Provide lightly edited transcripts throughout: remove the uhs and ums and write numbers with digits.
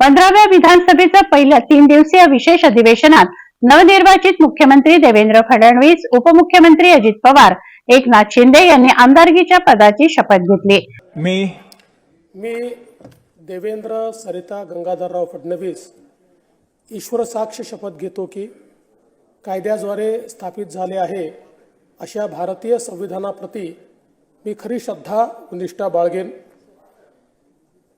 15व्या विधानसभेच्या पहिल्या 3 दिवसीय विशेष अधिवेशनात नवनिर्वाचित मुख्यमंत्री देवेंद्र फडणवीस, उपमुख्यमंत्री अजित पवार, एकनाथ शिंदे यांनी आमदारकीच्या पदाची शपथ घेतली। मी देवेंद्र सरिता गंगाधरराव फडणवीस ईश्वर साक्ष शपथ घेतो की कायद्याद्वारे स्थापित झाले आहे अशा भारतीय संविधानाप्रती मी खरी श्रद्धा व निष्ठा बाळगेन।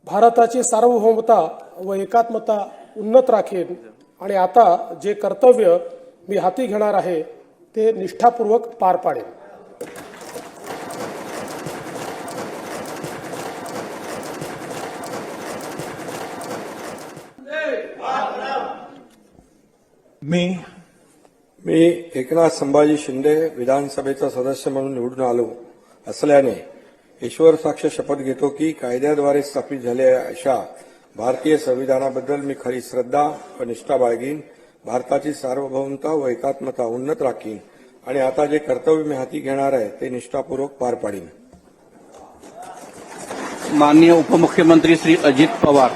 भारताची सार्वभौमता व एकात्मता उन्नत राखेन आणि आता जे कर्तव्य मी हाती घेणार आहे ते निष्ठापूर्वक पार पाडेन। मी एकनाथ संभाजी शिंदे विधानसभेचा सदस्य म्हणून निवडून आलो असल्याने ईश्वर साक्ष शपथ घेतो की कायद्याद्वारे स्थापित झालेल्या अशा भारतीय संविधानाबद्दल मी खरी श्रद्धा व निष्ठा बाळगीन, भारताची सार्वभौमता व एकात्मता उन्नत राखीन आणि आता जे कर्तव्य मी हाती घेणार आहे ते निष्ठापूर्वक पार पाडीन। माननीय उपमुख्यमंत्री श्री अजित पवार।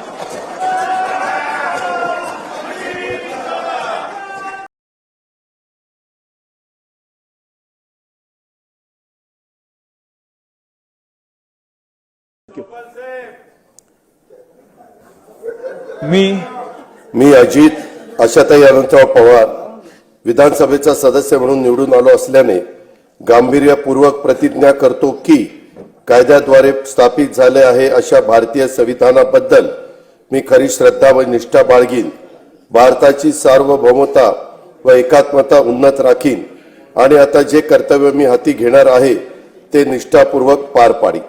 मी अजित आशाताई अनंतराव पवार विधानसभेचा सदस्य म्हणून निवडून आलो असल्याने गांभीर्यपूर्वक प्रतिज्ञा करतो की कायद्याद्वारे स्थापित झाले आहे अशा भारतीय संविधानाबद्दल मी खरी श्रद्धा व निष्ठा बाळगीन, भारताची सार्वभौमता व एकात्मता उन्नत राखीन आणि आता जे कर्तव्य मी हाती घेणार आहे ते निष्ठापूर्वक पार पाडीन।